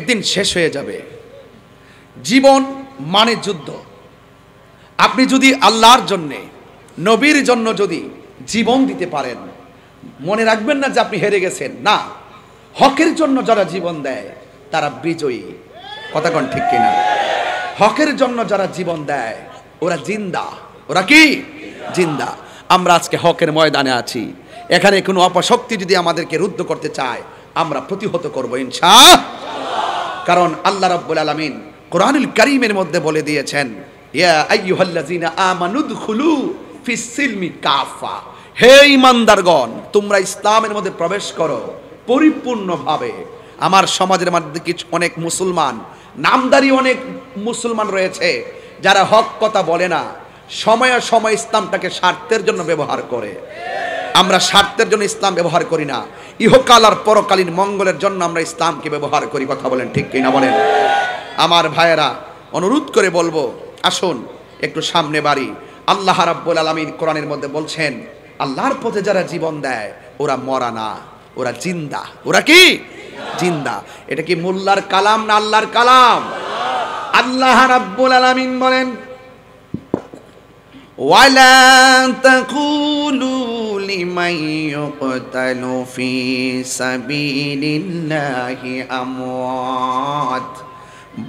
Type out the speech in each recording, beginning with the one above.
একদিন শেষ হয়ে যাবে। জীবন মানে যুদ্ধ। আপনি যদি আল্লাহর জন্যে, নবীর জন্য যদি জীবন দিতে পারেন, মনে রাখবেন না যে আপনি হেরে গেছেন। না, হকের জন্য যারা জীবন দেয় তারা বিজয়ী। কথা কোন ঠিক কিনা? হকের জন্য যারা জীবন দেয় ওরা জিন্দা। ওরা কি জিন্দা? আমরা আজকে হকের ময়দানে আছি। এখানে কোনো অপশক্তি যদি আমাদেরকে রুদ্ধ করতে চায়, আমরা প্রতিহত করব ইনশাআল্লাহ। কারণ আল্লাহ রাব্বুল আলামিন কোরআনুল কারীমের মধ্যে বলে দিয়েছেন, ইয়া আইয়ুহাল্লাযীনা আমানু দুখুলু ফিস সিলমি কাফা। হে ঈমানদারগণ, তোমরা ইসলামের মধ্যে প্রবেশ করো পরিপূর্ণভাবে। আমার সমাজের মধ্যে কিছু অনেক মুসলমান, নামদারি অনেক মুসলমান রয়েছে যারা হক কথা বলে না, সময়ে সময় ইসলামটাকে স্বার্থের জন্য ব্যবহার করে। আমরা স্বার্থের জন্য ইসলাম ব্যবহার করি না, ইহকাল আর পরকালীন মঙ্গলের জন্য আমরা ইসলামকে ব্যবহার করি। কথা বলেন ঠিক কিনা বলেন? আমার ভাইয়েরা, অনুরোধ করে বলবো, আসুন একটু সামনে বাড়ি। আল্লাহ রাব্বুল আলামিন কোরআনের মধ্যে বলছেন, আল্লাহর পথে যারা জীবন দেয় ওরা মরা না, ওরা জিন্দা। ওরা কি জিন্দা? এটা কি মোল্লার কালাম না আল্লাহর কালাম? আল্লাহ রাব্বুল আলামিন বলেন, ওয়ালা তাকুলু লিমান ইউকতালু ফি সাবিলিল্লাহি আমওয়াত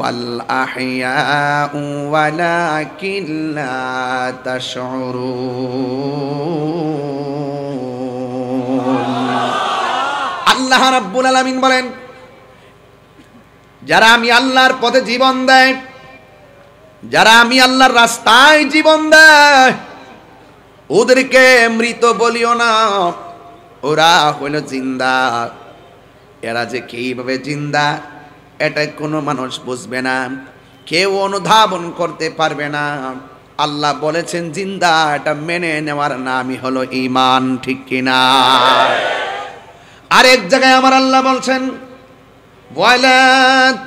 বাল আহইয়াউ ওয়ালাকিন লা তাশউরুন। আল্লাহ রাব্বুল আলামিন বলেন, যারা আমি আল্লাহর পথে জীবন দেয়, যারা আমি আল্লাহর রাস্তায় জীবন দেয়, ওদেরকে মৃত বলিও না, ওরা হইল জিন্দা। এরা যে কিভাবে জিন্দা এটা কোনো মানুষ বুঝবে না, কেউ অনুধাবন করতে পারবে না। আল্লাহ বলেছেন জিন্দা, এটা মেনে নেওয়ার নামই হলো ঈমান। ঠিক কিনা? আরেক জায়গায় আমার আল্লাহ বলছেন, ওয়ালা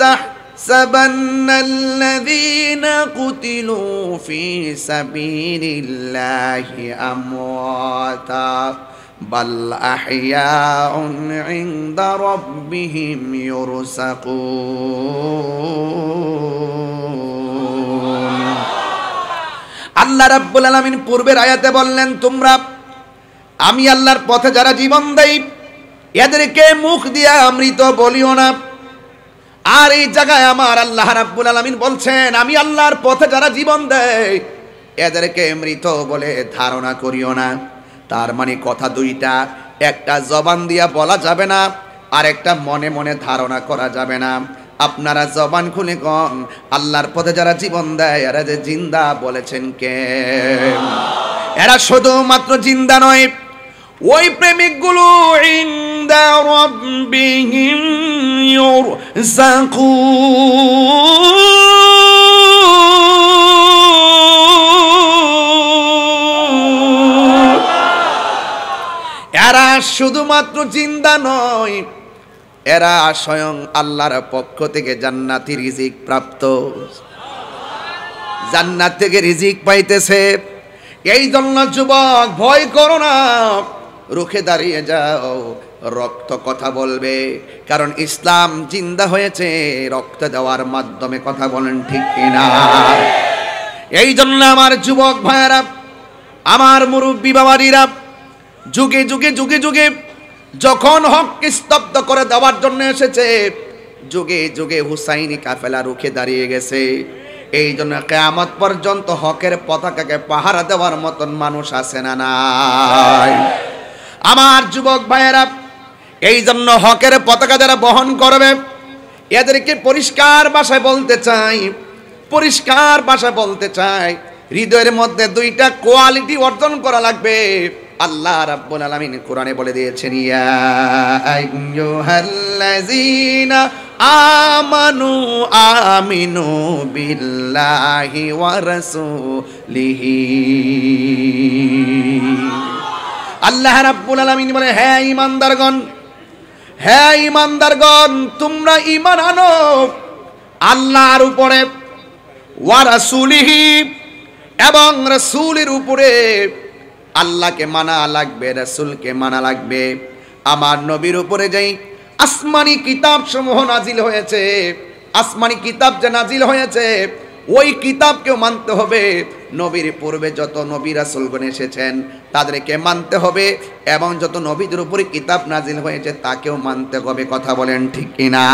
তাহসাবান্নাল্লাযীনা কুতিলু ফি সাবিলিল্লাহি আমওয়াতা বাল আহইয়াউন ইনদা রাব্বিহিম ইউরযাকুন। আল্লাহ রাব্বুল আলামিন পূর্বের আয়াতে বললেন, তোমরা আমি আল্লাহর পথে যারা জীবন দেয় এদেরকে মুখ দিয়া মৃত বলিও না। আর এই জায়গায় আমার আল্লাহ রাব্বুল আলামিন বলছেন, আমি আল্লাহর পথে যারা জীবন দেয় এদেরকে মৃত বলে ধারণা করিও না। তার মানে কথা দুইটা, একটা জবান দিয়া বলা যাবে না, আর একটা মনে মনে ধারণা করা যাবে না। আপনারা জবান খুলে কন, আল্লাহর পথে যারা জীবন দেয় এরা যে জিন্দা বলেছেন কে? এরা শুধুমাত্র জিন্দা নয়, ওই প্রেমিকগুলো ইনদা রাব্বিহিম ইউরযাকুন। এরা শুধুমাত্র জিন্দা নয়, এরা স্বয়ং আল্লাহর পক্ষ থেকে জান্নাতি রিজিক প্রাপ্ত, জান্নাত থেকে রিজিক পাইতেছে। এই জন্য যুবক, ভয় করো না, রুখে দাঁড়িয়ে যাও। রক্ত কথা বলবে, কারণ ইসলাম জিন্দা হয়েছে রক্ত দেওয়ার মাধ্যমে। কথা বলেন ঠিক কিনা? এই জন্য আমার যুবক ভাইয়েরা, আমার মুরব্বী বাবারিরা, যুগে যুগে যুগে যুগে যখন হককে স্তব্ধ করে দেওয়ার জন্য এসেছে, যুগে যুগে হুসাইনি কাফেলা রুখে দাঁড়িয়ে গেছে। এই জন্য কিয়ামত পর্যন্ত হকের পতাকাকে পাহারা দেওয়ার মতন মানুষ আছে না নাই? আমার যুবক ভাইয়েরা, এই জন্য হকের পতাকা যারা বহন করবে এদেরকে পরিষ্কার ভাষায় বলতে চাই, পরিষ্কার ভাষায় বলতে চাই, হৃদয়ের মধ্যে দুইটা কোয়ালিটি অর্জন করা লাগবে। আল্লাহ রাব্বুল আলামিন কোরআনে বলে দিয়েছেন, ইয়া আইয়ুহাল্লাযীনা আমানু আমিনু বিল্লাহি ওয়া রাসূলিহি। আল্লাহ রাব্বুল আলামিন বলে, হে ঈমানদারগণ, হে ঈমানদারগণ, তোমরা ঈমান আনো আল্লাহর উপরে, ওয়া রাসূলিহি, এবং রাসূলের উপরে। আল্লাহকে মানা লাগবে, রাসূলকে মানা লাগবে। আমার নবীর উপরে যেই আসমানি কিতাব সমূহ নাজিল হয়েছে, আসমানি কিতাব যে নাজিল হয়েছে ওই কিতাবকেও মানতে হবে। নবীর পূর্বে যত নবী রাসূলগণ এসেছেন তাদেরকে মানতে হবে, এবং যত নবীদের উপরে কিতাব নাজিল হয়েছে তাকেও মানতে হবে। কথা বলেন ঠিক কিনা?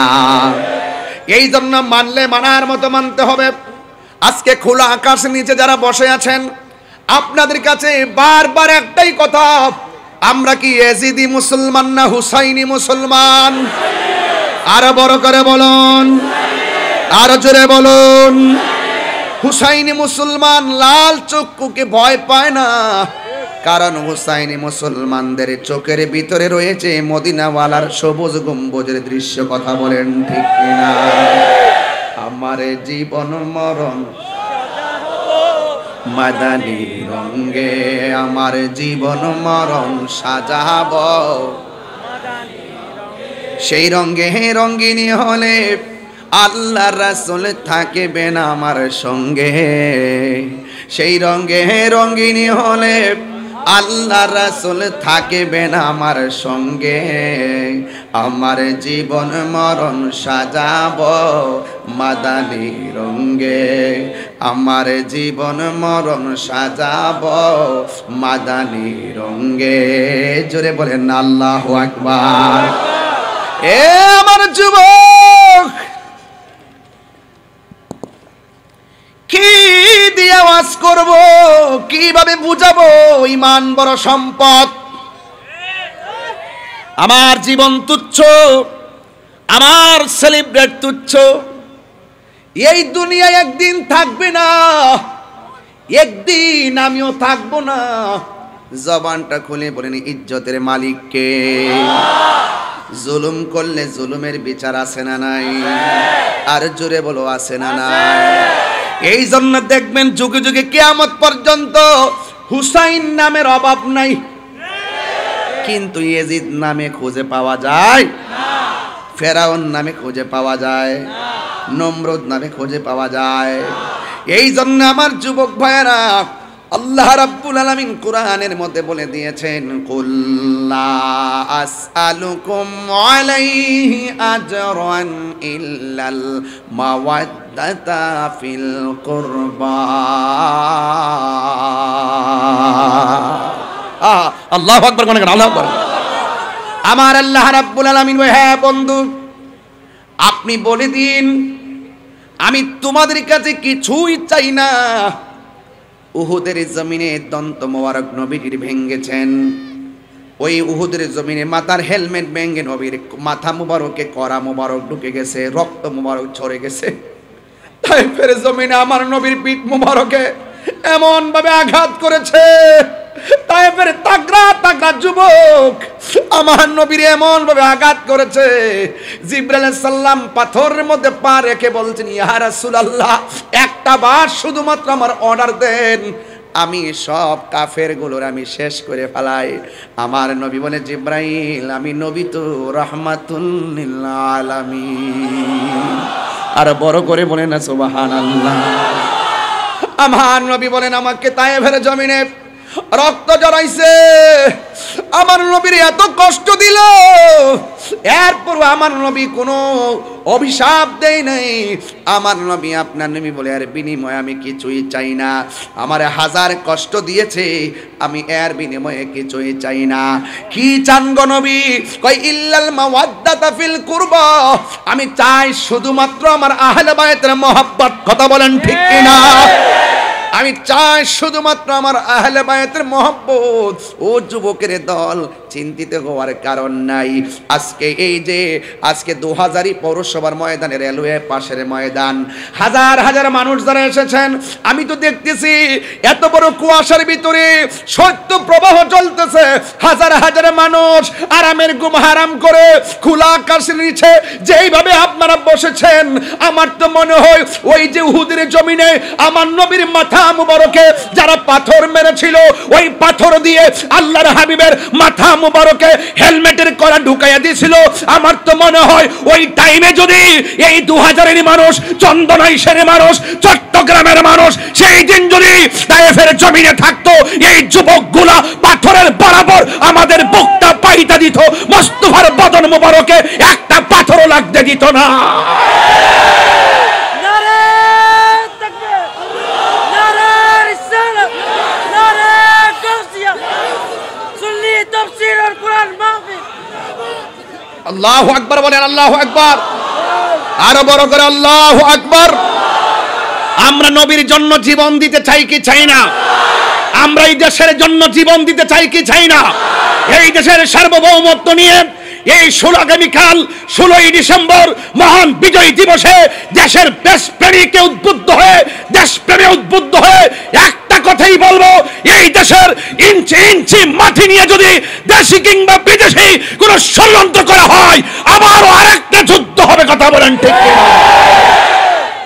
এই জন্য মানলে মানার মতো মানতে হবে। আজকে খোলা আকাশের নিচে যারা বসে আছেন, আপনাদের কাছে বারবার একটাই কথা, আমরা কি ইয়াজিদি মুসলমান না হুসাইনি মুসলমান? আরো বড় করে বলুন, আরো জোরে বলুন। হুসাইনি মুসলমান লাল চক্ষুকে ভয় পায় না, কারণ হুসাইনি মুসলমানদের চোখের ভিতরে রয়েছে মদিনাওয়ালার সবুজ গম্বুজের দৃশ্য। কথা বলেন ঠিক কিনা? আমার জীবন মরণ মাদানী রঙে, আমার জীবন মরণ সাজাব সেই রঙে। রঙিনী হলে আল্লাহ রাসূল থাকবেন আমার সঙ্গে, সেই রঙে রঙিনী হলে আল্লাহ রাসূল থাকবেন আমার সঙ্গে। আমার জীবন মরণ সাজাব মাদানী রঙে, আমার জীবন মরণ সাজাব মাদানী রঙে। জোরে বলেন আল্লাহু আকবার। এ আমার যুবক, কি দিয়ে আওয়াজ করব, কিভাবে বুঝাবো? ঈমান বড় সম্পদ। আমার জীবন তুচ্ছ, আমার সেলিব্রেট তুচ্ছ। এই দুনিয়ায় একদিন থাকবে না, একদিন আমিও থাকবো না। জবানটা খুলে বলেন ইজ্জতের মালিক কে? জুলুম করলে জুলুমের বিচার আছে না নাই? আর জোরে বলো আছে না নাই? এই জন্য দেখবেন যুগে যুগে কিয়ামত পর্যন্ত হুসাইন নামের অভাব নাই, কিন্তু ইয়াজিদ নামে খুঁজে পাওয়া যায় না, ফেরাউন নামে খুঁজে পাওয়া যায়, নমরুদ নামে খুঁজে পাওয়া যায়। এই জন্য আমার যুবক ভাইয়েরা, আল্লাহ রাব্বুল আলামিন কোরআনের মধ্যে বলে দিয়েছেন, কুল লা আসআলুকুম আলাইহি আজরান ইল্লাল মাওয়াদ্দাতা ফিল কুরবা। আল্লাহু আকবার, কোন আল্লাহু আকবার। আমার আল্লাহ রাব্বুল আলামিন, হ্যাঁ বন্ধু আপনি বলে দিন, আমি তোমাদের কাছে কিছুই চাই না। উহুদের জমিনে দন্ত মোবারক নবীর ভেঙ্গেছেন, ওই উহুদের জমিনে মাথার হেলমেট ভেঙ্গে নবীর মাথা মুবারকে করা মুবারক ঢুকে গেছে, রক্ত মুবারক ঝরে গেছে। তাইফের জমিনে আমার নবীর পিঠ মুবারকে এমন ভাবে আঘাত করেছে, তাইফের তাগড়া তাগড়া যুবক আমার নবীর এমন ভাবে আঘাত করেছে, জিবরাইল আলাইহিস সালাম পাথরের মধ্যে পা রেখে বলছেন, ইয়া রাসূলুল্লাহ একটা বার শুধুমাত্র আমার অর্ডার দেন, আমি সব কাফের গুলোর আমি শেষ করে ফেলাই। আমার নবী বলে, জিবরাইল আমি নবী তো রাহমাতুল লিল আলামিন। আর বড় করে বলেন না সুবহানাল্লাহ। আমার নবী বলেন, আমাকে তায়েফের জমিনে রক্ত জড়াইছে, আমার নবীর এত কষ্ট দিল, এরপর আমার নবী কোনো অভিশাপ দেয় নাই। আমার নবী আপনার নবী বলে, এর বিনিময়ে আমি কিছুই চাই না। আমার হাজার কষ্ট দিয়েছে, আমি এর বিনিময়ে কিছুই চাই না। কি চান গো নবী? কই ইল্লাল মাওয়াদ্দাতা ফিল কুরবা, আমি চাই শুধুমাত্র আমার আহলে বায়তের মহব্বত। কথা বলেন ঠিক কিনা? আমি চাই শুধুমাত্র আমার আহলে বায়াতের মহব্বত। ও যুবকের দল, চিন্তিত হওয়ার কারণ নাই। আজকে এই যে আজকে 2000 পৌরসভার ময়দানে, রেলওয়ে পাশের ময়দান, হাজার হাজার মানুষ যারা এসেছেন, আমি তো দেখতেছি এত বড় কুয়াশার ভিতরে সত্য প্রবাহ চলতেছে, হাজার হাজার মানুষ আরামের ঘুম হারাম করে খোলা আকাশের নিচে যেইভাবে আপনারা বসেছেন, আমার তো মনে হয় ওই যে উহুদের জমিনে আমার নবীর মাথা মুবারকে যারা পাথর মেরেছিল, ওই পাথর দিয়ে আল্লাহর হাবিবের মাথা মুবারকে হেলমেটের কড়া ঢুকাইয়া দিয়েছিল। আমার তো মনে হয় ওই টাইমে যদি এই 2000-এর মানুষ, চন্দনাইশের মানুষ, চট্টগ্রামের মানুষ সেই দিন যদি তায়েফের জমিনে থাকতো, এই যুবকগুলা পাথরের বরাবর আমাদের বুকটা পাইতা দিত, মোস্তফার বদন মুবারকে একটা পাথরও লাগতে দিত না। আল্লাহু আকবার বলেন, আল্লাহু আকবার, আরো বড় করে আল্লাহু আকবার। আমরা নবীর জন্য জীবন দিতে চাই কি চাই না? আমরা এই দেশের জন্য জীবন দিতে চাই কি চাই না? এই দেশের সার্বভৌমত্ব নিয়ে এই আগামীকাল 16ই ডিসেম্বর মহান বিজয় দিবসে দেশের দেশপ্রেমিকে উদ্বুদ্ধ হয়ে, দেশপ্রেমে উদ্বুদ্ধ হয়ে একটা কথাই বলবো, এই দেশের ইঞ্চি ইঞ্চি মাটি নিয়ে যদি দেশি কিংবা বিদেশি কোনো ষড়যন্ত্র করা হয়, আবারও আরেকটা যুদ্ধ হবে। কথা বলেন ঠিক কিনা?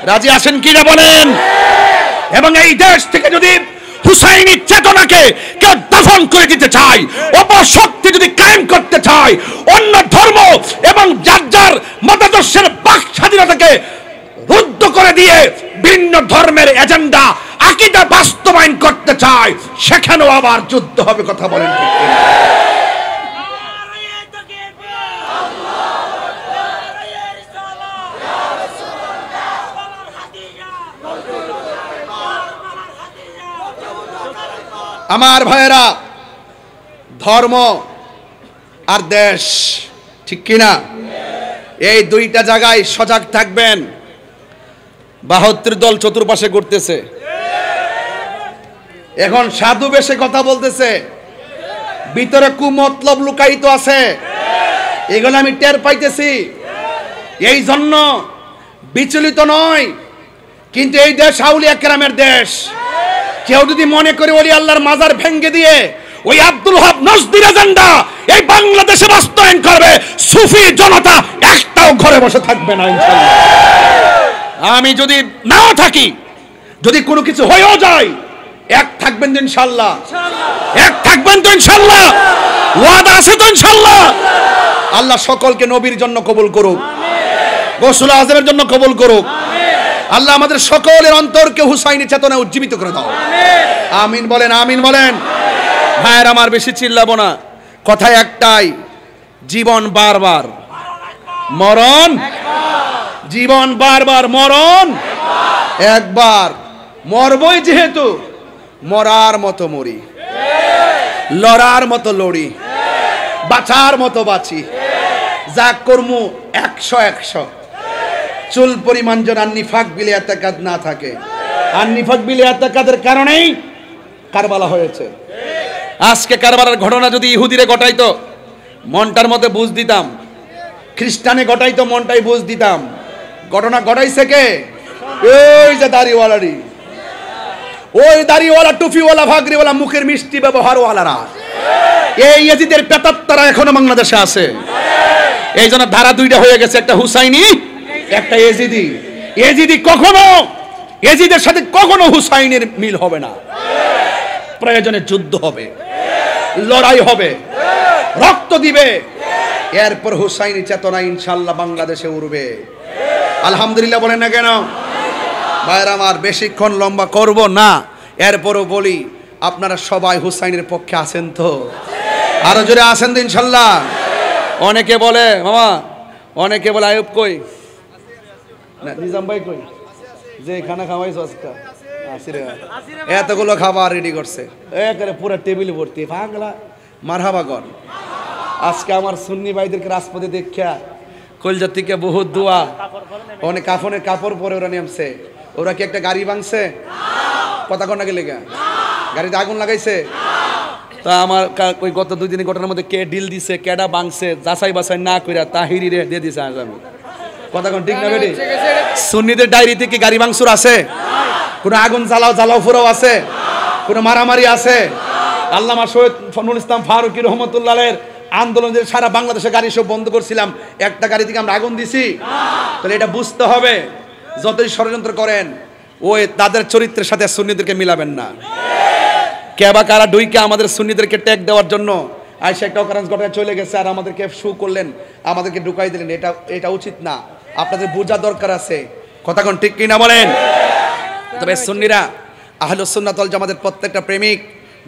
রাজি আছেন কিনা বলেন? এবং এই দেশ থেকে যদি হুসাইনি চেতনাকে কেউ দফন করে দিতে চায়, অপশক্তি যদি কায়েম করতে চায়, অন্য ধর্ম এবং যার যার মতাদর্শের বাক স্বাধীনতাকে রুদ্ধ করে দিয়ে ভিন্ন ধর্মের এজেন্ডা আকীদা বাস্তবায়ন করতে চায়, সেখানেও আবার যুদ্ধ হবে। কথা বলেন ঠিক কিনা? আমার ভাইয়েরা, ধর্ম আর দেশ, ঠিক কিনা? এই দুইটা জায়গায় সজাগ থাকবেন। 72 দল চতুর্পাশে ঘুরতেছে, এখন সাধু বেশে কথা বলতেছে, ভিতরে কুমতলব লুকায়িত আছে, এগুলো আমি টের পাইতেছি। এই জন্য বিচলিত নয়, কিন্তু এই দেশ আউলিয়া কেরামের দেশ। কেউ যদি মনে করে ওলি আল্লাহর মাজার ভেঙ্গে দিয়ে ওই আব্দুল ওয়াহাব নজদির এজেন্ডা এই বাংলাদেশে বাস্তবায়ন করবে, সুফি জনতা একটাও ঘরে বসে থাকবে না ইনশাআল্লাহ। আমি যদি নাও থাকি, যদি কোনো কিছু হয়েও যায়, এক থাকবেন তো ইনশাআল্লাহ, এক থাকবেন তো ইনশাআল্লাহ, ওয়াদা আছে তো ইনশাআল্লাহ। আল্লাহ সকলকে নবীর জন্য কবুল করুক, গৌসুল আজমের জন্য কবুল করুক। আল্লাহ আমাদের সকলের অন্তরকে হুসাইনি চেতনায় উজ্জীবিত করে দাও। আমিন বলেন, আমিন বলেন। ভাইয়ের আমার, বেশি চিল্লাবো না, কথা একটাই, জীবন বারবার, মরণ জীবন বারবার, মরণ একবার। মরবই যেহেতু, মরার মতো মরি, লড়ার মতো লড়ি, বাঁচার মতো বাঁচি, যা কর্মু 100-100। চুল পরিমাণ যেন নিফাক বিলে এতেকাদ না থাকে। আর নিফাক বিলে এতেকাদের কারণেই কারবালা হয়েছে। আজকে কারবালার ঘটনা যদি ইহুদিরে ঘটাইতো, মনটার মধ্যে বুঝ দিতাম, খ্রিস্টানে ঘটাইতো, মনটাই বুঝ দিতাম। ঘটনা ঘটাইছে কে? ওই যে দাড়িওয়ালারি, ওই দাড়িওয়ালা, টুপিওয়ালা, ভাগরিওয়ালা, মুখের মিষ্টি ব্যবহারওয়ালারা, এই ইয়াজিদের পেতাত্তারা এখনো বাংলাদেশে আছে। এই জন্য ধারা দুইটা হয়ে গেছে, একটা হুসাইনি, একটা এজিদি। এজিদি কখনো, এজিদের সাথে কখনো হুসাইনের মিল হবে না। প্রয়োজনে যুদ্ধ হবে, লড়াই হবে, রক্ত দিবে, এরপর হুসাইনি চেতনা ইনশাআল্লাহ বাংলাদেশে উঠবে। আলহামদুলিল্লাহ বলেন না কেন? ভাইরা আমার, বেশিক্ষণ লম্বা করব না, এরপরও বলি, আপনারা সবাই হুসাইনের পক্ষে আছেন তো? আরো জোরে আছেন তো ইনশাআল্লাহ? অনেকে বলে মামা, অনেকে বলে আয়ুব কই, না নিজাম ভাই কই, যে খানা খাওয়াইছো আজকে, এতগুলো খাবার রেডি করছে, একেবারে পুরো টেবিল ভর্তি, পাগলা মারহাবা কর। আজকে আমার সুন্নি ভাইদেরকে রাজপথে দেখা কলজার থেকে বহুত দোয়া, অনেক কাফনের কাপড় পরে ওরা নেমছে। ওরা কি একটা গাড়ি ভাঙছে? কথা কন না গেলে গাড়িতে আগুন লাগাইছে? তা আমার ওই গত 2 দিনের ঘটনার মধ্যে কে ডিল দিছে, কেডা ভাঙছে, যাচাই বাছাই না কইরা তাহিরিরে দিয়ে দিছে আসামি। কথা কোন ঠিক না বেটি? সুন্নিদের ডায়েরিতে কি গাড়ি ভাঙচুর আছে? কোনো আগুন জ্বালাও ফুরাও আছে? কোনো মারামারি আছে? আল্লামা শহীদ নুরুল ইসলাম ফারুকী রহমতুল্লাহের আন্দোলনে সারা বাংলাদেশে গাড়ি সব বন্ধ করছিলাম, একটা গাড়ি থেকে আমরা আগুন দিছি? তাহলে এটা বুঝতে হবে, যতই ষড়যন্ত্র করেন ওই তাদের চরিত্রের সাথে সুন্নিদেরকে মিলাবেন না। কেবা কারা ডুইকে আমাদের সুন্নিদেরকে ট্যাগ দেওয়ার জন্য আয়সা একটা অকারেন্স ঘটায় চলে গেছে, আর আমাদেরকে শু করলেন, আমাদেরকে ঢুকাই দিলেন। এটা উচিত না, আপনাদের বোঝা দরকার আছে। কথা কোন ঠিক কিনা বলেন? তবে সুন্নিরা, আহলুস সুন্নাত ওয়াল জামাতের প্রত্যেকটা প্রেমিক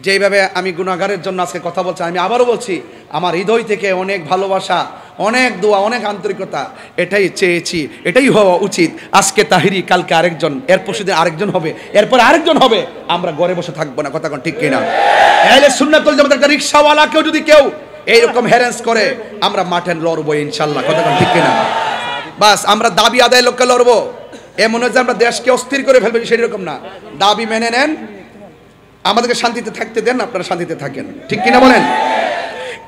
যেইভাবে আমি গুনাহগারের জন্য আজকে কথা বলছি, আমি আবারও বলছি, আমার হৃদয় থেকে অনেক ভালোবাসা, অনেক দোয়া, অনেক আন্তরিকতা, এটাই চেয়েছি, এটাই হওয়া উচিত। আজকে তাহিরি, কালকে আরেকজন, এরপর সেদিন আরেকজন হবে, এরপর আরেকজন হবে। আমরা ঘরে বসে থাকবো না। কথা কোন ঠিক কিনা? আহলে সুন্নাত ওয়াল জামাতের একটা রিকশাওয়ালাকেও যদি কেউ এইরকম হ্যারাস করে, আমরা মাঠে লড়বো ইনশাল্লাহ। কথা কোন ঠিক কিনা? বাস আমরা দাবি আদায় লোককে লড়বো, এমন হয় যে আমরা দেশকে অস্থির করে ফেলবো, সেরকম না। দাবি মেনে নেন, আমাদেরকে শান্তিতে থাকতে দেন, আপনারা শান্তিতে থাকেন। ঠিক কিনা বলেন?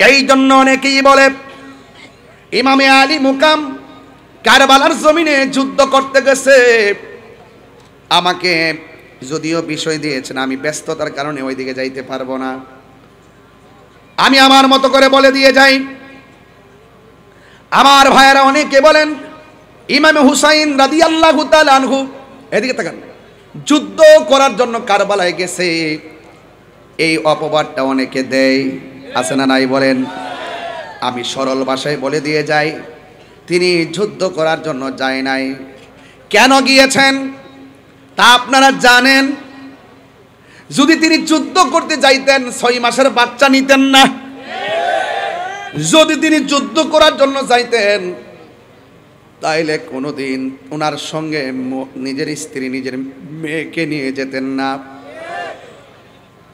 এই জন্য অনেকেই বলে ইমামে আলী মুকাম কারবালার জমিনে যুদ্ধ করতে গেছে। আমাকে যদিও বিষয় দিয়েছেন, আমি ব্যস্ততার কারণে ওইদিকে যাইতে পারবো না, আমি আমার মতো করে বলে দিয়ে যাই। আমার ভাইয়েরা অনেকে বলেন ইমামে হুসাইন রাদিয়াল্লাহু তাআলা আনহু, এদিকে তাকান, যুদ্ধ করার জন্য কারবালায় গেছে। এই অপবাদটা অনেকে দেয়, আছে না নাই বলেন? আমি সরল ভাষায় বলে দিয়ে যাই, তিনি যুদ্ধ করার জন্য যায় নাই। কেন গিয়েছেন তা আপনারা জানেন? যদি তিনি যুদ্ধ করতে যাইতেন 6 মাসের বাচ্চা নিতেন না। যদি তিনি যুদ্ধ করার জন্য যাইতেন তাইলে কোনোদিন ওনার সঙ্গে নিজের স্ত্রী, নিজের মেয়েকে নিয়ে যেতেন না।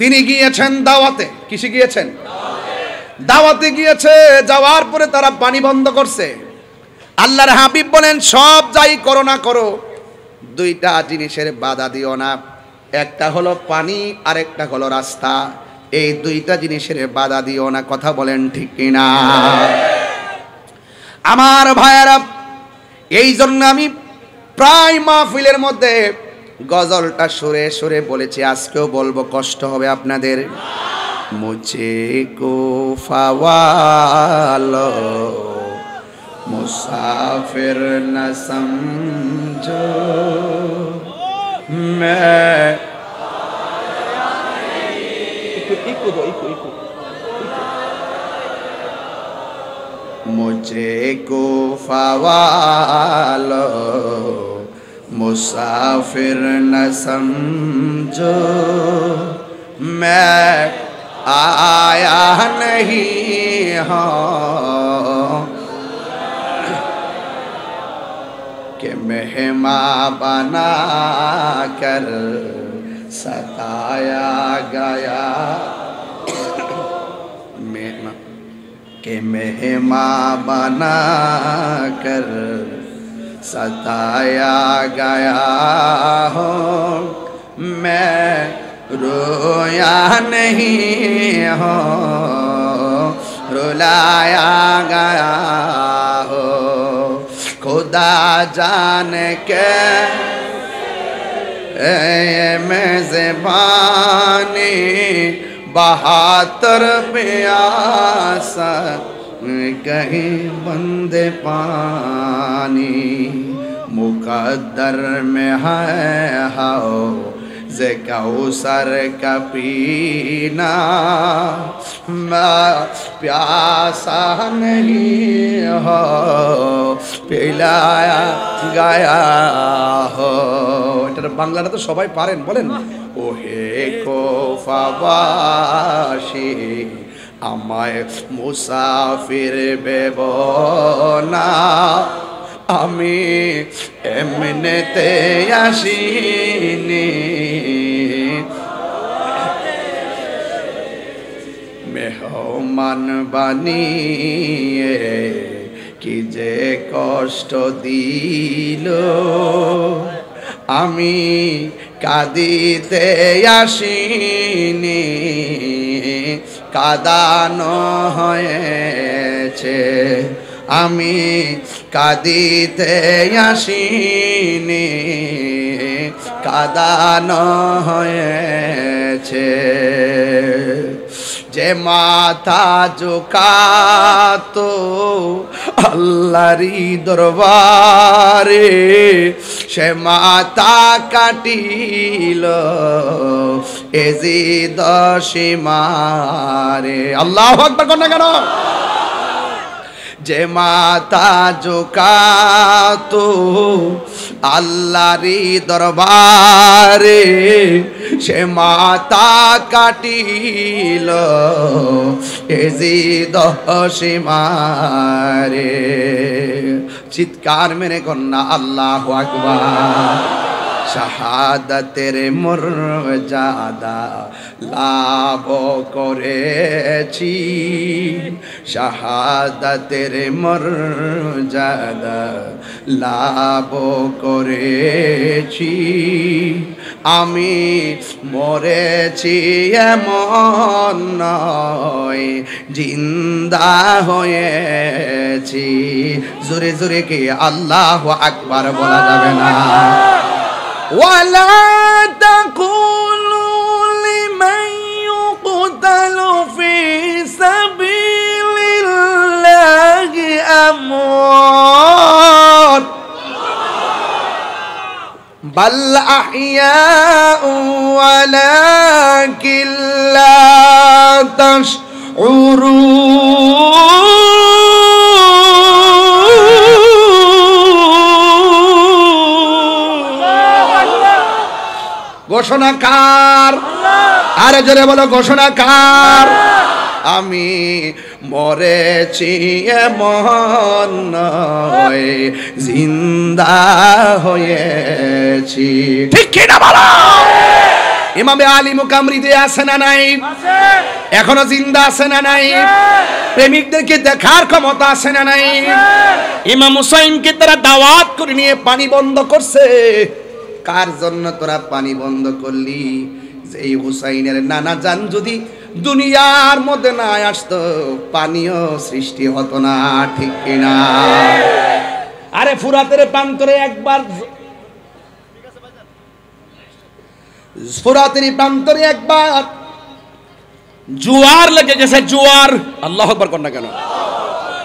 তিনি গিয়েছেন দাওয়াতে। কিসে গিয়েছেন? দাওয়াতে গিয়েছে। যাওয়ার পরে তারা পানি বন্ধ করছে। আল্লাহর হাবিব বলেন, সব যাই করো না করো, 2টা জিনিসের বাধা দিও না। একটা হলো পানি, আর একটা হলো রাস্তা। এই 2টা জিনিসের বাধা দিও না। কথা বলেন ঠিক কিনা? আমার ভাইয়েরা, এই জন্য আমি প্রায় মাহফিলের মধ্যে গজলটা সুরে সুরে বলেছি, আজকেও বলবো, কষ্ট হবে আপনাদের। মুঝে কো ফাওয়ালো মুসাফির না সমঝো मैं मुझे को फवालो मुसाफिर न समझो मैं आया नहीं हूँ कि मेहमान बना कर सताया गया, कि मेहमान बना कर सताया गया हो, मैं रोया नहीं हो, रुलाया गया हो। खुदा जान के मेज़बानी 72 प्यासा कहीं बंदे पानी, मुकद्दर में है हाओ जे कौसर का पीना, मैं प्यासा नहीं हो पिलाया गया हो। এটার বাংলাটা তো সবাই পারেন, বলেন। ওহে কোফাবাসী আমায় মুসাফির ভেব না, আমি এমনিতে আসিনি, মেহমান বানিয়ে কি যে কষ্ট দিল, আমি কাঁদিতে আসিনি, কাঁদানো হয়েছে, আমি কাঁদিতে আসিনি, কাঁদানো হয়েছে। যে মাথা ঝুঁকাতো আল্লাহরই দরবারে, সে মাতা কাটিল এজিদ সীমারে। আল্লাহু আকবার কোন না কেন? যে মাতা ঝুকাতো আল্লাহরি দরবারে সে মাতা কাটিল এজিদ সীমারে। চিৎকার মেরে কন্যা আল্লাহু আকবার। শাহাদাতের মর্যাদা লাভ করেছি, শাহাদাতের মর্যাদা লাভ করেছি। আমি মরেছি এমন নয়, জিন্দা হয়েছি। জোরে জোরে কি আল্লাহু আকবার বলা যাবে না? ولا تقولوا لمن يقتل في سبيل الله أموات بل أحياء ولكن لا تشعرون। ঘোষণাকার, আরে জোরে বলো ঘোষণাকার। আমি মরেছি এমন নয়, জিন্দা হয়েছি। ঠিক কি না বলো? ইমামে আলী মুকামরিদে আছে না নাই? এখনো জিন্দা আছে না নাই? প্রেমিকদেরকে দেখার ক্ষমতা আছে না নাই? ইমাম হুসাইনকে তারা দাওয়াত করে নিয়ে পানি বন্ধ করছে। কার জন্য তোরা পানি বন্ধ করলি? যে এই হুসাইনের নানা জান যদি দুনিয়ার মধ্যে না আসতো, পানিও সৃষ্টি হতো না। ঠিক কিনা? আরে ফুরাতের প্রান্তরে একবার, ফুরাতের প্রান্তরে একবার জোয়ার লেগে গেছে। জোয়ার, আল্লাহু আকবার কর না কেন?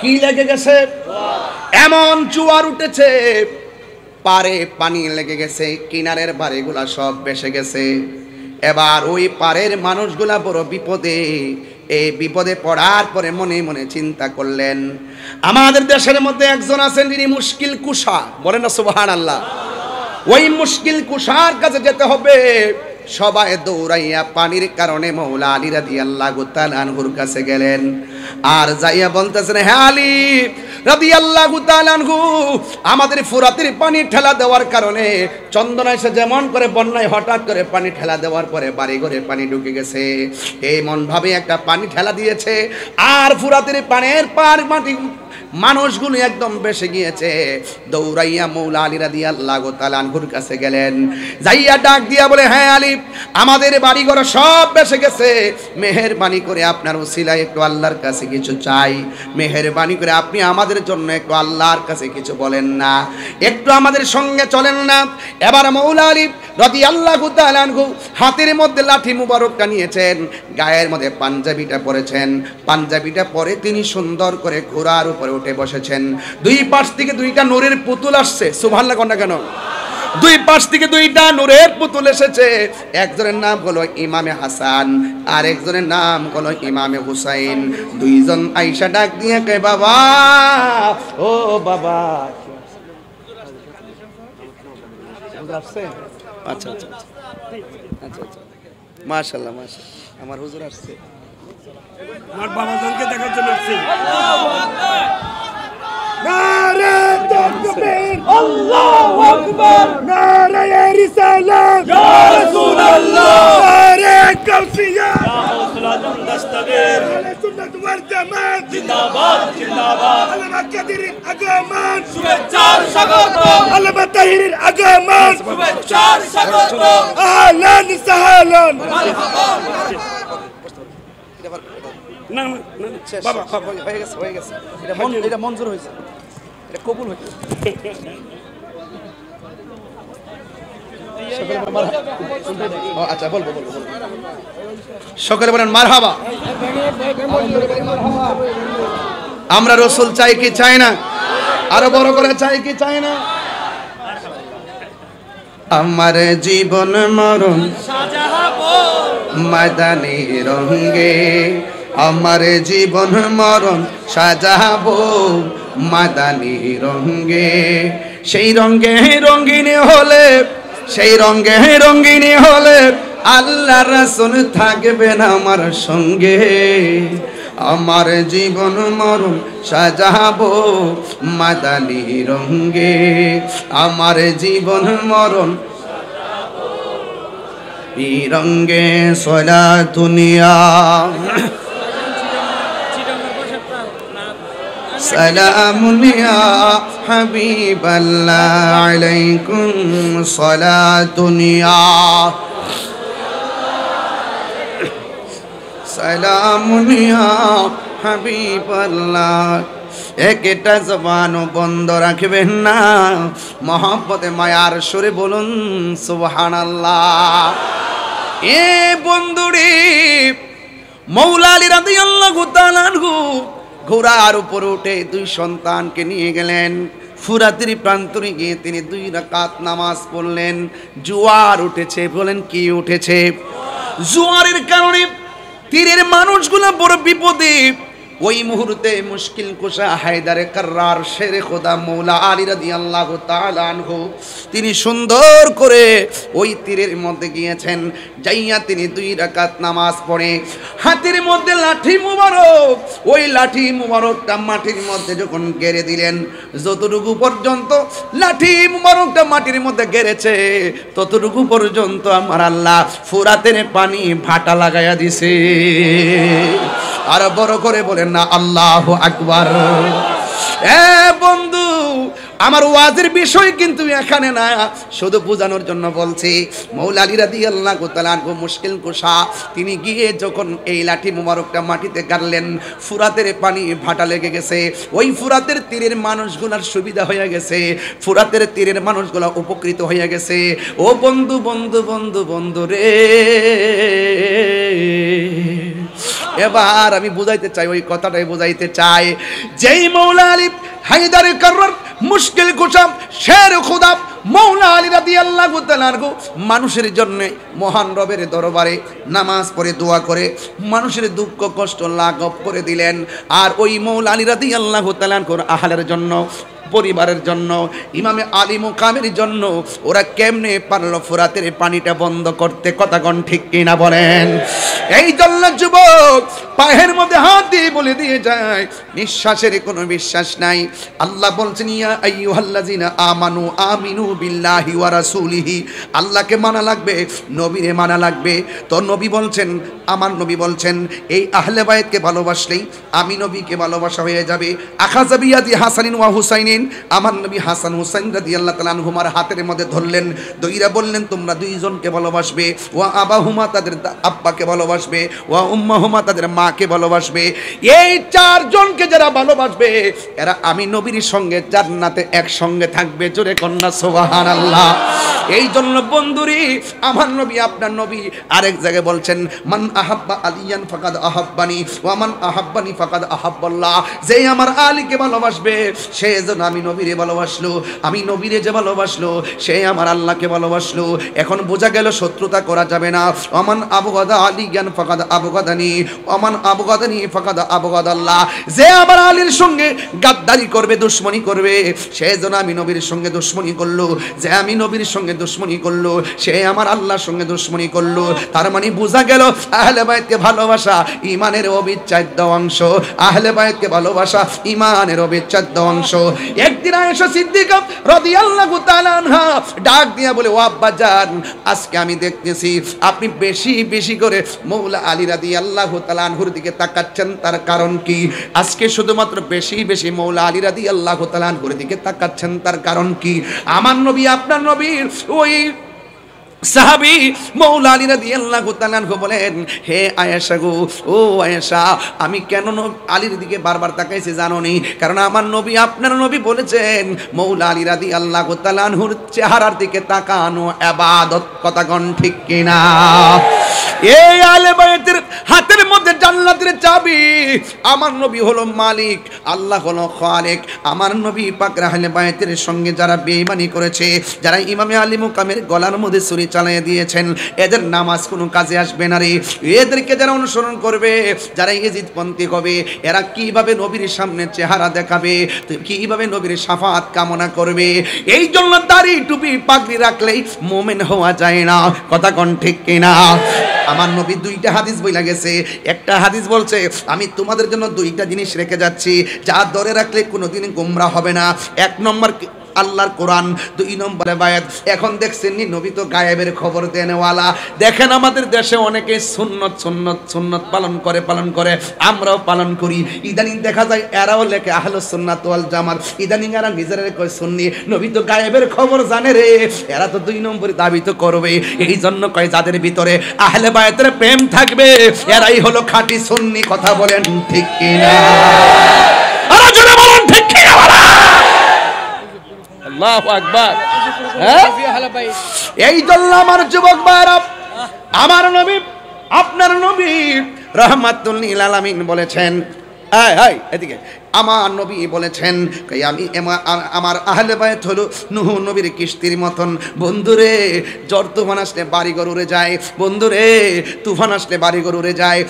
কি লেগে গেছে? এমন জোয়ার উঠেছে, পারে পানি লেগে গেছে, কিনারের বাড়িগুলা সব ভেসে গেছে। এবার ওই পারের মানুষগুলা বড় বিপদে। এই বিপদে পড়ার পরে মনে মনে চিন্তা করলেন, আমাদের দেশের মধ্যে একজন আছেন যিনি মুশকিল কুশা, বলেন না সুবহানাল্লাহ। ওই মুশকিল কুশার কাছে যেতে হবে। সবাই দৌড়াইয়া পানির কারণে মৌলা আলী রাদিয়াল্লাহু তাআলা আনহুর কাছে গেলেন। আর যাইয়া বলতেছেন, হ্যাঁ আলী রাদিয়াল্লাহু তাআলা আনহু, আমাদের ফুরাতের পানি ঠেলা দেওয়ার কারণে চন্দনা এসে যেমন করে বন্যায় হঠাৎ করে পানি ঠেলা দেওয়ার পরে বাড়ি ঘরে পানি ঢুকে গেছে, এমন ভাবে একটা পানি ঠেলা দিয়েছে। আর ফুরাতের পানির পার মাটি মানুষগুলো একদম বেসে গিয়েছে। দৌড়াইয়া মৌলা আলী রাদিয়াল্লাহু তাআলা আনহুর কাছে গেলেন। যাইয়া ডাক দিয়া বলে, হ্যাঁ আলী, আমাদের বাড়িঘর সব বেসে গেছে, মেহেরবানি করে আপনার উসিলায় একটু আল্লাহর কাছে কিছু চাই। মেহেরবানি করে আপনি আমাদের জন্য একটু আল্লাহর কাছে কিছু বলেন না, একটু আমাদের সঙ্গে চলেন না। এবার মৌলা আলী রাদিয়াল্লাহু তাআলা আনহু হাতের মধ্যে লাঠি মুবারকটা নিয়েছেন, গায়ের মধ্যে পাঞ্জাবিটা পরেছেন। পাঞ্জাবিটা পরে তিনি সুন্দর করে ঘোড়ার উপরে উঠে বসেছেন। দুই পাশ থেকে দুইটা নূরের পুতুল আসছে। সুবহানাল্লাহ কোন না কেন? দুই পাশ থেকে দুইটা নূরের পুতুল এসেছে। একজনের নাম হলো ইমামে হাসান, আর একজনের নাম হলো ইমামে হুসাইন। দুইজন আয়েশা ডাক দিয়ে কয়, বাবা ও বাবা। আচ্ছা আচ্ছা আচ্ছা আচ্ছা আচ্ছা, মাশাআল্লাহ মাশাআল্লাহ, আমার হুজুর আসছে, আমার বাবাজনকে দেখার জন্য আসছি। নারে তাকবীর, আল্লাহু আকবার, নারে রিসালাত, ইয়া রাসূলুল্লাহ, নারে কাউসিয়া, ইয়া মুসলাদুন দাস্তাগীর, আহলে সুন্নাত ওয়াল জামাত জিন্দাবাদ জিন্দাবাদ, আলমা কাদিরের আগমন শুভেচ্ছার স্বাগতম, আলমা তাহিরের আগমন শুভেচ্ছার স্বাগতম, আহলান সাহলান, মারহাবা। না না বাবা হয়ে গেছে হয়ে গেছে, এটা মঞ্জুর হয়েছে, এটা কবুল হয়েছে। আচ্ছা বলবো বলবো বলবো, সকলে বলেন মারহাবা। আমরা রসুল চাই কি চাই না? আরো বড় করে চাই কি চাই না? আমার জীবন মরণ মাদানি রঙ্গে, আমার জীবন মরণ সাজাবো মাদানি রঙ্গে। সেই রঙ্গে রঙ্গিনী হলে, সেই রঙ্গে রঙ্গিনী হলে আল্লাহ রাসূল থাকবেন আমার সঙ্গে। আমার জীবন মরণ সাজাবো মাদানি রঙ্গে, আমার জীবন মরণ এই রঙ্গে। সলা দুনিয়া সালামুন ইয়া হাবিবাল্লাহ আলাইকুম সালাতুন ইয়া সালামুন ইয়া হাবিবাল্লাহ। একটা জবানও বন্ধ রাখবেন না, মহব্বতে মায়ার সুরে বলুন সুবহানাল্লাহ। এ বন্ধুরে, মৌলা আলী রাদিয়াল্লাহু তাআলা আনহু ঘোড়ার উপর উঠে দুই সন্তানকে নিয়ে গেলেন। ফুরাতের প্রান্তরে গিয়ে তিনি 2 রাকাত নামাজ পড়লেন। জোয়ার উঠেছে। বলেন কি উঠেছে? জোয়ারের কারণে তীরের মানুষগুলো বড় বিপদে। ওই মুহূর্তে মুশকিল কুশা হায়দারে কাররার শেরে খোদা মৌলা আলী রাদিয়াল্লাহু তাআলা আনহু তিনি সুন্দর করে ওই তীরের মধ্যে গিয়েছেন। যাইয়া তিনি 2 রাকাত নামাজ পড়ে হাতের মধ্যে লাঠি মুবারক, ওই লাঠি মুবারকটা মাটির মধ্যে যখন গেড়ে দিলেন, যতটুকু পর্যন্ত লাঠি মুবারকটা মাটির মধ্যে গেড়েছে ততটুকু পর্যন্ত আমার আল্লাহ ফুরাতের পানি ভাটা লাগাইয়া দিছে। আর বড় করে বলেন না আল্লাহু আকবার। এ বন্ধু, আমার ওয়াজের বিষয় কিন্তু এখানে না, শুধু বোঝানোর জন্য বলছি। মৌলা আলী রাদিয়াল্লাহু তাআলা আনহু মুশকিল কুশা তিনি গিয়ে যখন এই লাঠি মুবারকটা মাটিতে গাড়লেন, ফুরাতের পানি ভাটা লেগে গেছে। ওই ফুরাতের তীরের মানুষগুলোর সুবিধা হয়ে গেছে, ফুরাতের তীরের মানুষগুলো উপকৃত হয়ে গেছে। ও বন্ধু বন্ধু বন্ধু বন্ধু রে, এবার আমি বুঝাইতে চাই, ওই কথাটাই বুঝাইতে চাই। যেই মৌলা আলী হায়দারে কাররার মুশকিল কুশা শের খোদা মৌলা আলী রাদিয়াল্লাহু তাআলা আনহু মানুষের জন্য মহান রবের দরবারে নামাজ পড়ে দোয়া করে মানুষের দুঃখ কষ্ট লাঘব করে দিলেন। আর ওই মৌলা আলী রাদিয়াল্লাহু তাআলা আনহুর আহলের জন্য, পরিবারের জন্য, ইমামে আলী মুকামের জন্য ওরা কেমনে পারলো ফুরাতের পানিটা বন্ধ করতে? কথা কোন ঠিক কিনা বলেন? এই জন্য যুবক পায়ের মধ্যে হাত দিয়ে বলে দিয়ে যায়, নিঃশ্বাসের কোনো বিশ্বাস নাই। আল্লাহ বলছেন ইয়া আইয়ুহাল্লাযিনা আমানু আমিনু বিল্লাহি ওয়া রাসূলিহি। আল্লাহকে মানা লাগবে, নবীরে মানা লাগবে। তো নবী বলছেন, আমার নবী বলছেন, এই আহলে বাইতকে ভালোবাসলেই আমি নবীকে ভালোবাসা হয়ে যাবে। আখাযা বিয়াদি হাসানিন ওয়া হুসাইনিন। আমার নবী হাসান হুসাইন রাদিয়াল্লাহু তাআলা আনহুমার হাতের মধ্যে ধরলেন, দইরা বললেন তোমরা দুইজনকে ভালোবাসবে। ওয়া আবাহুমা, তাদের আব্বাকে ভালোবাসবে। ওয়া উম্মাহুমা, তাদের মাকে ভালোবাসবে। এই 4 জনকে যারা ভালোবাসবে এরা আমি নবীর সঙ্গে জান্নাতে একসঙ্গে থাকবে। জোরে কন্যা সুবহানাল্লাহ। এই জন্য বন্ধুরি, আমার নবী আপনার নবী আরেক জায়গায় বলছেন, মান আহাব্বা আলিয়ান ফাকাদ আহাব্বানি ওয়া মান আহাব্বানি ফাকাদ আহাব্বাল্লাহ। যে আমার আলীকে ভালোবাসবে সে যেন আমি নবীরে ভালোবাসলো, আমি নবীরে যে ভালোবাসলো সে আমার আল্লাহকে ভালোবাসলো। এখন বোঝা গেল শত্রুতা করা যাবে না। ওমান আবগাদা আলিয়ান ফাকাদ আবগাদানি ওমান আবগাদানি ফাকাদ আবগাদাল্লাহ। যে আমার আলীর সঙ্গে গাদ্দারি করবে, দুশমনি করবে, সে যেন আমি নবীর সঙ্গে দুশমনি করলো। যে আমি নবীর সঙ্গে দুশমনি করলো সে আমার আল্লাহর সঙ্গে দুশমনি করলো। তার মানে বোঝা গেল আহলে বাইতকে ভালোবাসা ঈমানের অবিচ্ছেদ্য অংশ। আহলে বাইতকে ভালোবাসা ঈমানের অবিচ্ছেদ্য অংশ। একদিন আয়েশা সিদ্দিকা রাদিয়াল্লাহু তাআলা আনহা ডাক দিয়া বলে, ও আব্বা জান, আজকে আমি দেখতেছি আপনি বেশি বেশি করে মৌলা আলী রাদিয়াল্লাহু তাআলা আনহুর দিকে তাকাচ্ছেন, তার কারণ কি? আজকে শুধুমাত্র বেশি বেশি মৌলা আলী রাদিয়াল্লাহু তাআলা আনহুর দিকে তাকাচ্ছেন, তার কারণ কি? আমার নবী আপনার নবীর ওই সাহাবী মৌলা আলী রাদিয়াল্লাহু তাআলা আনহু বলেন, হে আয়েশা গো, ও আয়েশা, আমি কেন আলীর দিকে বারবার তাকাইছি জানো নি? কারণ আমার নবী আপনার নবী বলেছেন মৌলা আলী রাদিয়াল্লাহু তাআলা আনহুর চেহারার দিকে তাকানো ইবাদত। কথা কোন ঠিক কিনা? এই আহলে বায়াতের হাতের মধ্যে জান্নাতের চাবি। আমার নবী হলো মালিক, আল্লাহ হলো খালিক। আমার নবী পাক আহলে বায়াতের সঙ্গে যারা বেঈমানি করেছে, যারা ইমামে আলী মুকামের গলার মধ্যে ছুরি চালিয়ে দিয়েছেন, এদের নামাজ কোনো কাজে আসবে না রে। এদেরকে যারা অনুসরণ করবে, যারা ইজিদপন্থী হবে, এরা কিভাবে নবীর সামনে চেহারা দেখাবে, কিভাবে নবীর শাফাত কামনা করবে। এই জন্য দাড়ি টুপি পাগড়ি রাখলেই মুমিন হওয়া যায় না। কথা কোন ঠিক কিনা? আমার নবী দুইটা হাদিস বইলা গেছে। একটা হাদিস বলছে, আমি তোমাদের জন্য দুইটা জিনিস রেখে যাচ্ছি, যা ধরে রাখলে কোনোদিন গোমরাহ হবে না। এক নম্বর আল্লাহর কোরআন, দুই নম্বরে বায়াত। এখন দেখছেন নি নবী তো গায়েবের খবর দেনেওয়ালা। দেখেন আমাদের দেশে অনেকে সুন্নত সুন্নত সুন্নত পালন করে, আমরাও পালন করি। ইদানিং দেখা যায় এরাও লেখে আহলুস সুন্নাত ওয়াল জামাত, ইদানিং এরা নিজেরা কয় সুন্নি। নবী তো গায়েবের খবর জানে রে, এরা তো দুই নম্বরে দাবি তো করবে। এই জন্য কয় যাদের ভিতরে আহলে বায়াতের প্রেম থাকবে, এরাই হলো খাঁটি সুন্নি। কথা বলেন ঠিক কিনা? আরো জোরে বলেন ঠিক কিনা? আল্লাহু আকবার। এই জন্য আমার যুবক ভাইরা, আমার নবী, আপনার নবী রাহমাতুল লিল আলামিন বলেছেন, এদিকে আমার নবী বলেছেন, আমি আমার আহলে বায়াত হলো নূহ নবীর কিস্তির মতন। বন্ধুরে, জ্বর তুফান আসলে বাড়িঘর উড়ে যায়। বন্ধুরে, তুফান আসলে বাড়িঘর উড়ে যায়।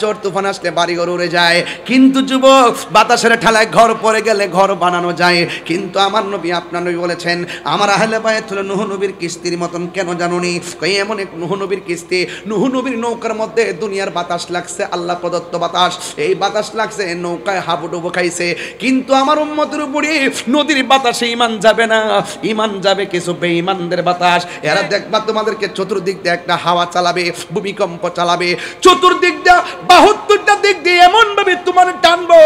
জ্বর তুফান আসলে বাড়িঘর উড়ে যায়, কিন্তু যুবক বাতাসের ঠেলায় ঘর পড়ে গেলে ঘর বানানো যায়। কিন্তু আমার নবী, আপনার নবী বলেছেন, আমার আহলে বায়াত হলো নূহ নবীর কিস্তির মতন। কেন জানুনি? এমন এক নূহ নবীর কিস্তি, নূহ নবীর নৌকার মধ্যে দুনিয়ার বাতাস লাগছে, আল্লাহ প্রদত্ত বাতাস। এই বাতাস লাগছে, নৌকায় হাবুডুবু খাইছে, কিন্তু আমার উম্মতের উপরে নদীর বাতাসে ঈমান যাবে না, ঈমান যাবে কিছু বেঈমানদের বাতাস। এরা দেখবা তোমাদেরকে চতুর্দিক দিয়ে একটা হাওয়া চালাবে, ভূমিকম্প চালাবে, চতুর্দিক দিয়ে 72টা দিক দিয়ে এমন ভাবে তোমার টানবো,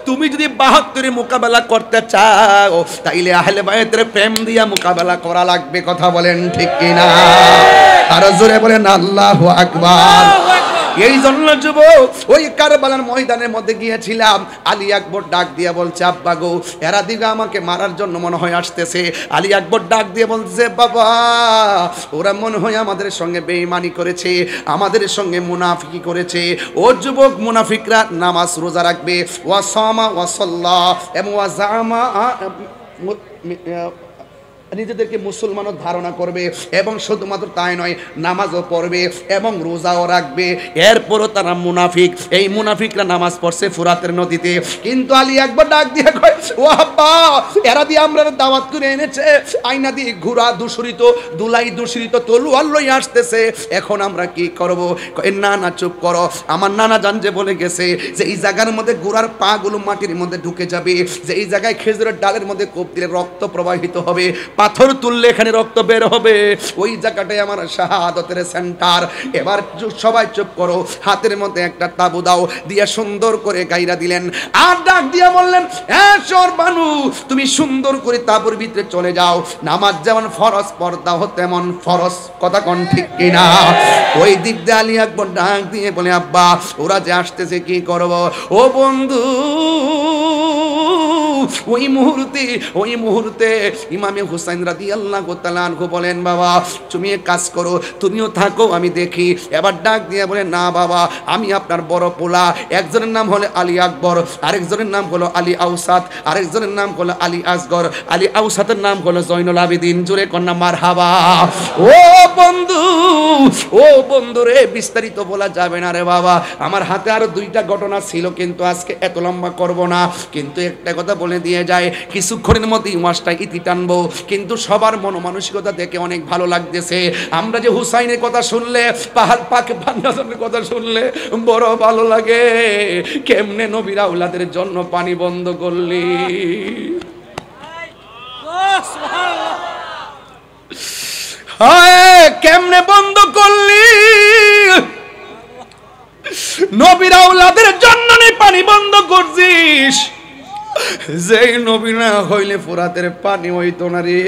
তুমি যদি 72 মোকাবেলা করতে চাও, তাইলে আহলে বায়াতের প্রেম দিয়া মোকাবেলা করা লাগবে। কথা বলেন ঠিক কিনা? আর জোরে বলেন আল্লাহু আকবার। এই জন্য যুবক, ওই কারবালার ময়দানের মধ্যে গিয়েছিলাম, আলী আকবর ডাক দিয়ে বলছে, আব্বা গো, এরা দিকে আমাকে মারার জন্য মনে হয় আসতেছে। আলী আকবর ডাক দিয়ে বলছে, বাবা, ওরা মনে হয় আমাদের সঙ্গে বেঈমানি করেছে, আমাদের সঙ্গে মুনাফিকি করেছে। ও যুবক, মুনাফিকরা নামাজ রোজা রাখবে, ওয়া সামা ওয়া সাল্লাহ এবং ওয়া জামা, নিজেদেরকে মুসলমানও ধারণা করবে, এবং শুধুমাত্র তাই নয়, নামাজও পড়বে এবং রোজাও রাখবে। এরপরও তারা মুনাফিক। এই মুনাফিকরা নামাজ পড়ছে ফুরাতের নদীতে। কিন্তু আলী একবার ডাক দিয়ে কয়, ও আব্বা, এরা দিয়ে আমরা দাওয়াত করে এনেছে, আয়না দিয়ে ঘোড়া দূষিত, দুলাই দূষিত, তলোয়ার লই আসতেছে, এখন আমরা কি করব? না না, চুপ করো। আমার নানা জান যে বলে গেছে যে এই জায়গার মধ্যে ঘোড়ার পা গুলো মাটির মধ্যে ঢুকে যাবে, যে এই জায়গায় খেজুরের ডালের মধ্যে কোপ দিলে রক্ত প্রবাহিত হবে, পাথর তুললে এখানে রক্ত বের হবে, ওই জায়গাটাই আমার শাহাদাতের সেন্টার। এবার সবাই চুপ করো, হাতের মধ্যে একটা তাবু দাও, দিয়ে সুন্দর করে গাইরা দিলেন। আর ডাক দিয়া বললেন, হ্যাঁ সরবানু, তুমি সুন্দর করে তাবুর ভিতরে চলে যাও, নামাজ যেমন ফরজ পর্দাও তেমন ফরজ। কথা কোন ঠিক কিনা? ওই দিক দিয়ে আলী আকবর ডাক দিয়ে বলে, আব্বা, ওরা যে আসতেছে কি করব? ও বন্ধু, ওই মুহূর্তে ইমামে হুসাইন রাদিয়াল্লাহু তাআলা আনহু বলেন, বাবা তুমি এক কাজ করো, তুমিও থাকো, আমি দেখি। এবার ডাক দিয়ে বলেন, না বাবা, আমি আপনার বড় পোলা। একজনের নাম হলো আলী আকবর, আরেকজনের নাম হলো আলী আউসাত, আরেকজনের নাম হলো আলী আসগর। আলী আউসাতের নাম হলো জয়নুল আবেদিন। জোরে কন্যা মারহাবা। ও বন্ধু, ও বন্ধু রে, বিস্তারিত বলা যাবে না রে বাবা, আমার হাতে আরো দুইটা ঘটনা ছিল, কিন্তু আজকে এত লম্বা করব না। কিন্তু একটা কথা বলে দিয়ে যায়, কিছুক্ষণের মধ্যেই মাসটা ইতি টানবো। কিন্তু সবার মনোমানসিকতা দেখে অনেক ভালো লাগতেছে। আমরা যে হুসাইনের কথা শুনলে, পাহাড় পাকে বান্দাজনের কথা শুনলে বড় ভালো লাগে। কেমনে নবীর আওলাদের জন্য পানি বন্ধ করলি, কেমনে বন্ধ করলি, নবীর আওলাদের জন্য পানি বন্ধ করছিস। যেই নবী না হইলে ফোরাতের পানি হইতো না রে।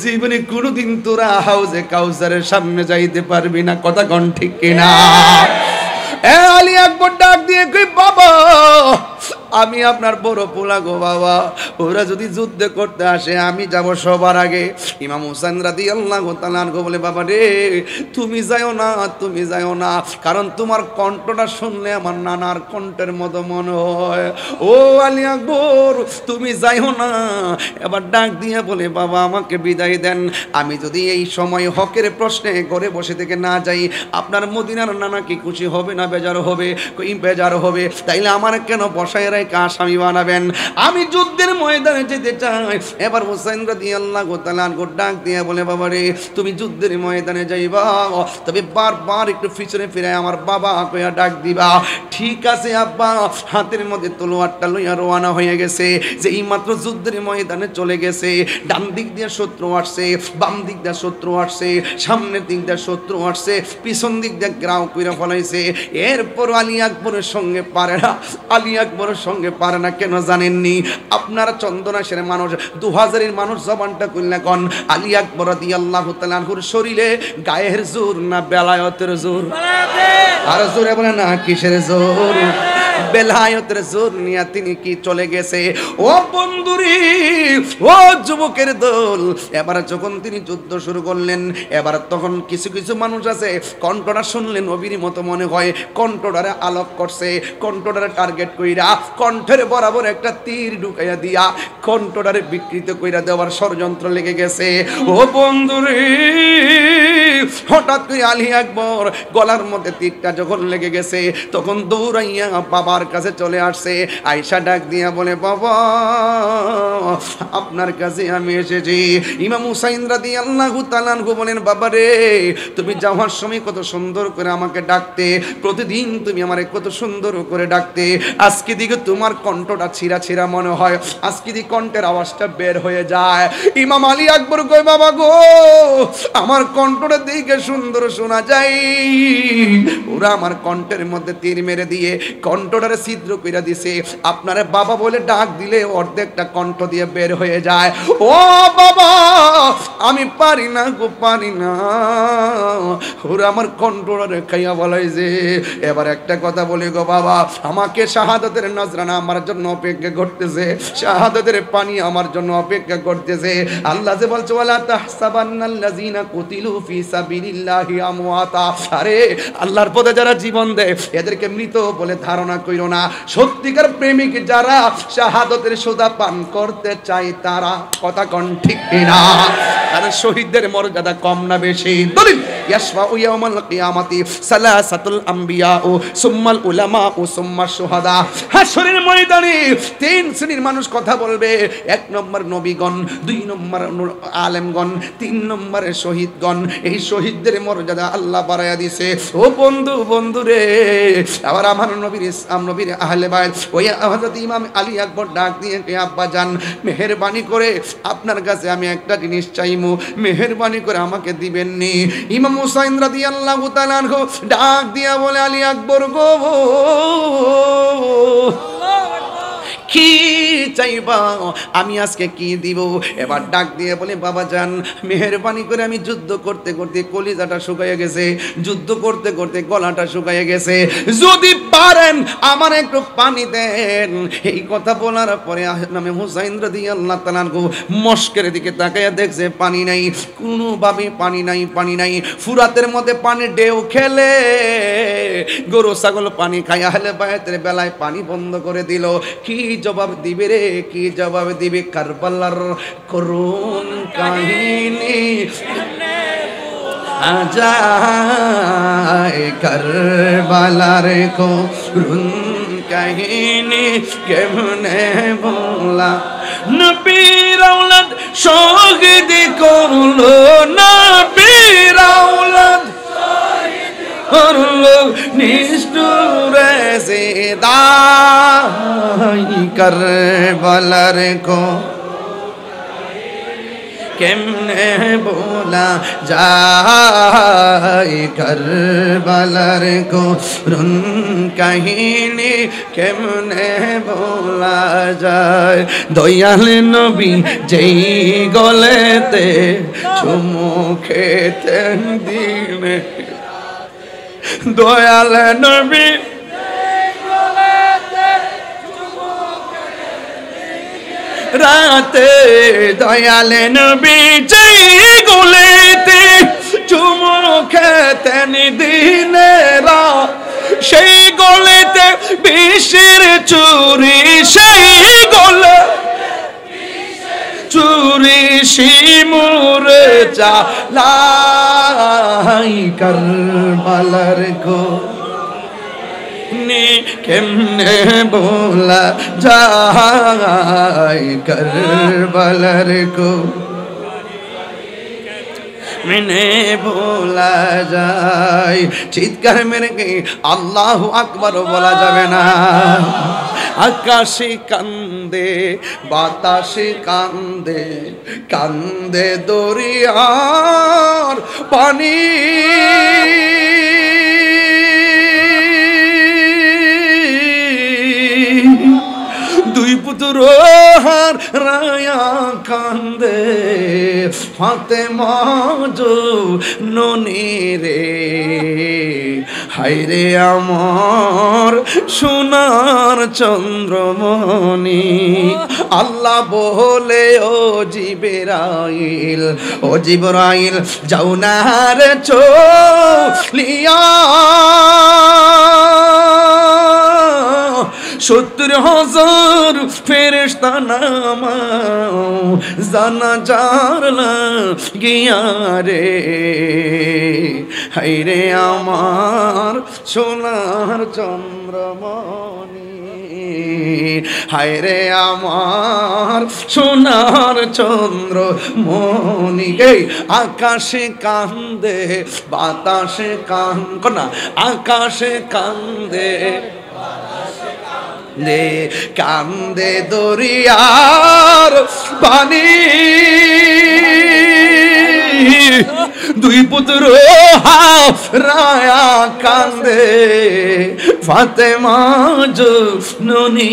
জীবনে কোনোদিন তোরা হাউজে কাউসারের সামনে যাইতে পারবি না। কথা কোন ঠিক কিনা? আলী আকবর ডাক দিয়ে কই, বাবা আমি আপনার বড় পোলা গো বাবা, ওরা যদি যুদ্ধ করতে আসে আমি যাব সবার আগে। ইমাম হুসাইন রাদিয়াল্লাহু তাআলা আনহু বলে, বাবা রে তুমি যাও না, তুমি যাও না, কারণ তোমার কণ্ঠটা শুনলে আমার নানার কণ্ঠের মতো মনে হয়। ও আলী আকবর তুমি যাইও না। এবার ডাক দিয়ে বলে, বাবা আমাকে বিদায় দেন, আমি যদি এই সময় হকের প্রশ্নে ঘরে বসে থেকে না যাই আপনার মদিনার নানা কি খুশি হবে না বেজার হবে? কই বেজার হবে, তাইলে আমার কেন বসায় রেখে আসামি বানাবেন? আমি যুদ্ধের ময়দানে যেতে চাই। এবার হুসাইন রাদিয়াল্লাহু তাআলা ডাক দিয়ে বলে, বাবা রে তুমি যুদ্ধের ময়দানে যাইবা, তবে বারবার একটু পিছনে ফিরে আমার বাবা কইয়া ডাক দিবা। ঠিক আছে আব্বা। হাতের মধ্যে তলোয়ারটা লইয়া রওনা হয়ে গেছে। যে এই মাত্র যুদ্ধের ময়দানে চলে গেছে, ডান দিক দিয়ে শত্রু আসছে, বাম দিক দিয়ে শত্রু আসছে, সামনের দিক দিয়ে শত্রু আসছে, পিছন দিক দিয়ে গ্রাউ কইরা ফলাইছে। এরপর আলী আকবরের সঙ্গে পারে না, আলী আকবরের সঙ্গে পারে না। কেন জানেননি? আপনারা চন্দনাশের মানুষ, 2000-এর মানুষ জবানটা কইলা কোন আলী আকবর রাদিয়াল্লাহু তাআলা আনহুর শরীরে গায়ের জোর না বেলায়েতের জোর? আর জোরে বলে না কিসের জোর? বেলায়েতের জোর নিয়ে তিনি কি চলে গেছে। ও বন্ধুরি, ও যুবকের দল, এবার যখন তিনি যুদ্ধ শুরু করলেন, এবার তখন কিছু কিছু মানুষ আছে কণ্ঠটা শুনলেন নবীর মতো মনে হয়, কণ্ঠটারে আলোক করছে, কণ্ঠটারে টার্গেট কইরা কণ্ঠের বরাবর একটা তীর ঢুকাইয়া দিয়া কণ্ঠটারে বিকৃত কইরা দেওয়ার ষড়যন্ত্র লেগে গেছে। ও বন্ধুরি, হঠাৎ করে আলী আকবর গলার মধ্যে তীরটা যখন লেগে গেছে তখন দৌড়াইয়া বাবার কাছে চলে আসছে। আয়েশা ডাক দিয়া বলে, বাবা আপনার কাছে আমি এসেছি। ইমাম হুসাইন রাদিয়াল্লাহু তাআলা আনহু বলেন, বাবা রে তুমি যাওয়ার সময় কত সুন্দর করে আমাকে ডাকতে, প্রতিদিন তুমি আমারে কত সুন্দর করে ডাকতে, আজকে দিকে তোমার কণ্ঠটা ছিঁড়া ছিঁড়া মনে হয়, আজকে দিকে কণ্ঠের আওয়াজটা বের হয়ে যায়। ইমাম আলী আকবর কই, বাবা গো আমার কণ্ঠটা দিকে সুন্দর শোনা যায়, ওরা আমার কণ্ঠের মধ্যে তীর মেরে দিয়ে কণ্ঠটারে ছিদ্র কইরা দিছে, আপনারে বাবা বলে ডাক দিলে অর্ধেকটা কণ্ঠ দিয়ে বের হয়ে যায়। ও বাবা আমি পারি না গো, পারি না, ওরা আমার কণ্ঠটারে খাইয়া বলাইছে। এবার একটা কথা বলি গো বাবা, আমাকে শাহাদাতের নজরানা আমার জন্য অপেক্ষা করতেছে, শাহাদাতের পানি আমার জন্য অপেক্ষা করতেছে। আল্লাহ যে বলছে, ওয়ালা তাহসাবান্নাল্লাযীনা কুতিলু ফি সাবিলিল্লাহি আমওয়াতা, আরে আল্লাহর পথে যারা জীবন দেয় এদেরকে মৃত বলে ধারণা কইরো না। সত্যিকার প্রেমিক যারা শাহাদাতের সুধা পান করতে চায় তারা, কথা কোন ঠিক কিনা? কারণ শহীদদের মর্যাদা কম না বেশি? দলিল ইয়াশফাউ ইয়াউমাল কিয়ামাতি সালাসাতুল আম্বিয়া ও সুম্মাল উলামা ও সুম্মাশ শুহাদা। হাশরের ময়দানে তিন শ্রেণীর মানুষ কথা বলবে। 1 নম্বর নবীগণ, 2 নম্বর আলেমগণ, 3 নম্বরে শহীদগণ। এই শহীদদের মর্যাদা আল্লাহ বাড়াইয়া দিছে। ও বন্ধু, বন্ধু রে, আবার আমার নবীর ইসলাম নবীর আহলে বাইত ওই হযরত ইমাম আলী আকবর ডাক দিয়ে, আব্বা জান মেহেরবানি করে আপনার কাছে আমি একটা জিনিস চাইমু, মেহেরবানি করে আমাকে দিবেন নি? ইমাম হুসাইন রাদিয়াল্লাহু তাআলা আনহু ডাক দিয়া বলে, আলী আকবর গো কি চাইবা, আমি আজকে কি দিব? এবার ডাক দিয়ে বলে, বাবা জান মেহেরবানি করে আমি যুদ্ধ করতে করতে কলিজাটা শুকাইয়া গেছে, যুদ্ধ করতে করতে গলাটা শুকাইয়া গেছে, যদি পারেন আমার একটু পানি দেন। এই কথা বলার পরে নামে হুসাইন রাদিয়াল্লাহু তাআলা আনহু মস্কের দিকে তাকাইয়া দেখছে পানি নাই, কোনোভাবে পানি নাই, পানি নাই। ফুরাতের মধ্যে পানি ঢেউ খেলে গরু ছাগল পানি খায়, আহলে বাইতের বেলায় পানি বন্ধ করে দিল। কি জবাব দিবে রে, কি জবাব দিবে? কারবালার করুণ কাহিনী আজায়, কারবালার করুণ কাহিনী কেমনে বলা। নবীর আওলাদ শহীদ করলো, নবীর আওলাদ করলো নিষ্ঠুরে জিদাই, কারবালার কো কেমনে বলা যায়, কারবালার করুণ কাহিনী কেমনে বলা যায়। দয়াল নবী যেই গলেতে চুমু খেতেন দিনে, দয়াল নবী রাতে দয়াল নবী যেই গলিতে চুমু খেতেন দিনেরা সেই গলিতে বিষের চুরি সেই গলে চুরি শিমুর চালাই কারবালার গো কেমনে বলা যায় কারবালার গো মেনে বলা যায় চিৎকার মেরে গে আল্লাহু আকবার বলা যাবে না আকাশে কান্দে বাতাসে কান্দে কান্দে দরিয়ার পানি দুই পুত্র হার রায়া কান্দে ফাতেমা ননি রে হায়রে আমার সোনার চন্দ্রমণি আল্লাহ বলে ও জিবরাইল যাও না রে চলিয়া 70,000 ফেরেশতা নামাও জানাজার লাগিয়া রে হায়রে আমার সোনার চন্দ্রমণি হায়রে আমার সোনার চন্দ্রমণি গে আকাশে কান্দে বাতাসে কান্দে আকাশে কান্দে কান্দে দরিয়ার পানি দুই পুত্র রায়া কান্দে ফাতেমা ননি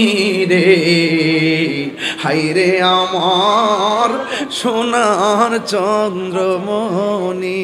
রে হায়রে আমার সোনার চন্দ্রমণি